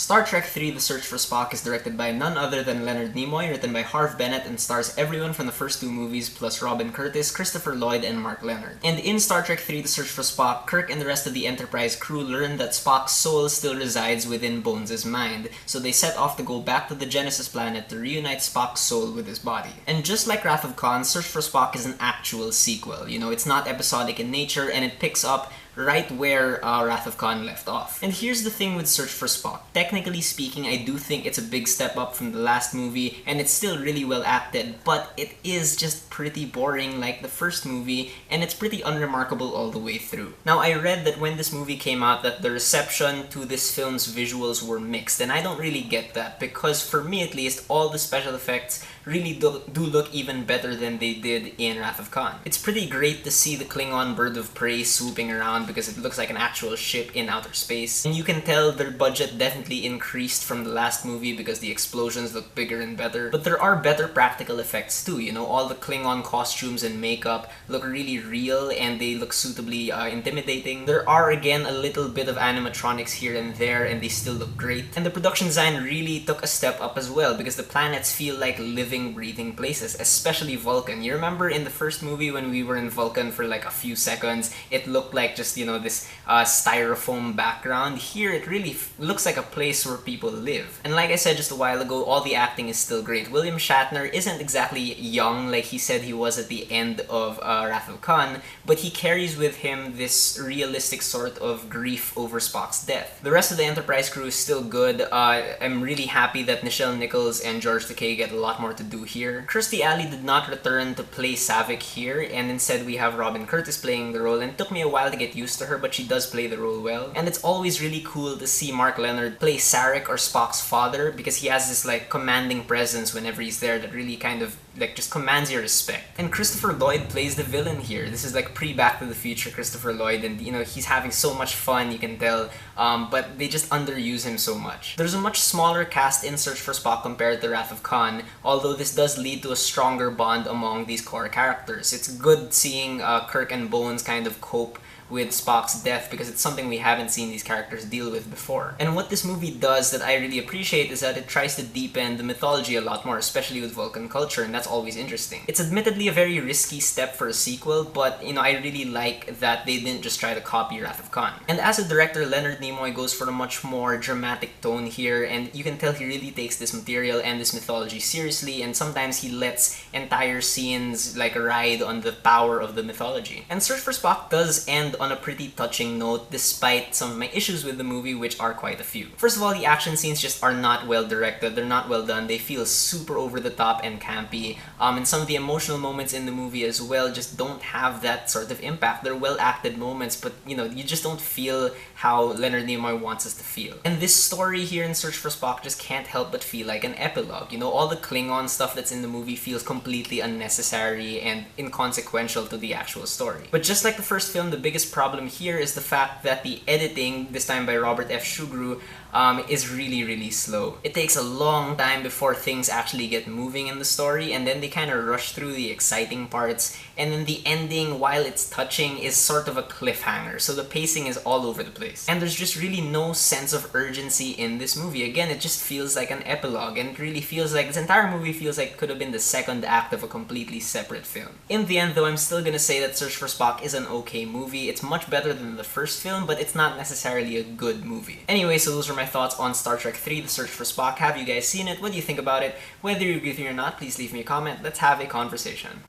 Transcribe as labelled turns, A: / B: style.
A: Star Trek III: The Search for Spock is directed by none other than Leonard Nimoy, written by Harv Bennett, and stars everyone from the first two movies plus Robin Curtis, Christopher Lloyd, and Mark Lenard. And in Star Trek III: The Search for Spock, Kirk and the rest of the Enterprise crew learn that Spock's soul still resides within Bones' mind, so they set off to go back to the Genesis planet to reunite Spock's soul with his body. And just like Wrath of Khan, Search for Spock is an actual sequel. You know, it's not episodic in nature, and it picks up right where Wrath of Khan left off. And here's the thing with Search for Spock. Technically speaking, I do think it's a big step up from the last movie, and it's still really well acted, but it is just pretty boring like the first movie, and it's pretty unremarkable all the way through. Now, I read that when this movie came out that the reception to this film's visuals were mixed, and I don't really get that, because for me at least, all the special effects really do look even better than they did in Wrath of Khan. It's pretty great to see the Klingon bird of prey swooping around because it looks like an actual ship in outer space. And you can tell their budget definitely increased from the last movie because the explosions look bigger and better. But there are better practical effects too, you know, all the Klingon costumes and makeup look really real and they look suitably intimidating. There are again a little bit of animatronics here and there and they still look great. And the production design really took a step up as well because the planets feel like living, breathing places, especially Vulcan. You remember in the first movie when we were in Vulcan for like a few seconds, it looked like just, you know, this styrofoam background. Here it really looks like a place where people live. And like I said just a while ago, all the acting is still great. William Shatner isn't exactly young like he said he was at the end of Wrath of Khan, but he carries with him this realistic sort of grief over Spock's death. The rest of the Enterprise crew is still good. I'm really happy that Nichelle Nichols and George Takei get a lot more to do here. Kirstie Alley did not return to play Saavik here, and instead we have Robin Curtis playing the role, and it took me a while to get used to her, but she does play the role well. And it's always really cool to see Mark Lenard play Sarek, or Spock's father, because he has this like commanding presence whenever he's there that really kind of like just commands your respect. And Christopher Lloyd plays the villain here. This is like pre-Back to the Future Christopher Lloyd, and you know, he's having so much fun, you can tell, but they just underuse him so much. There's a much smaller cast in Search for Spock compared to Wrath of Khan, although this does lead to a stronger bond among these core characters. It's good seeing Kirk and Bones kind of cope with Spock's death because it's something we haven't seen these characters deal with before. And what this movie does that I really appreciate is that it tries to deepen the mythology a lot more, especially with Vulcan culture, and that's always interesting. It's admittedly a very risky step for a sequel, but you know, I really like that they didn't just try to copy Wrath of Khan. And as a director, Leonard Nimoy goes for a much more dramatic tone here, and you can tell he really takes this material and this mythology seriously, and sometimes he lets entire scenes like ride on the power of the mythology. And Search for Spock does end on a pretty touching note despite some of my issues with the movie, which are quite a few. First of all, the action scenes just are not well directed, they're not well done, they feel super over the top and campy, and some of the emotional moments in the movie as well just don't have that sort of impact. They're well acted moments, but you know, you just don't feel how Leonard Nimoy wants us to feel. And this story here in Search for Spock just can't help but feel like an epilogue. You know, all the Klingon stuff that's in the movie feels completely unnecessary and inconsequential to the actual story. But just like the first film, the biggest problem here is the fact that the editing, this time by Robert F. Shugru, is really slow. It takes a long time before things actually get moving in the story, and then they kind of rush through the exciting parts, and then the ending, while it's touching, is sort of a cliffhanger, so the pacing is all over the place. And there's just really no sense of urgency in this movie. Again, it just feels like an epilogue, and it really feels like this entire movie feels like it could have been the second act of a completely separate film. In the end though, I'm still gonna say that Search for Spock is an okay movie. It's much better than the first film, but it's not necessarily a good movie. Anyway, so those are my thoughts on Star Trek III: The Search for Spock. Have you guys seen it? What do you think about it? Whether you agree with me or not, please leave me a comment. Let's have a conversation.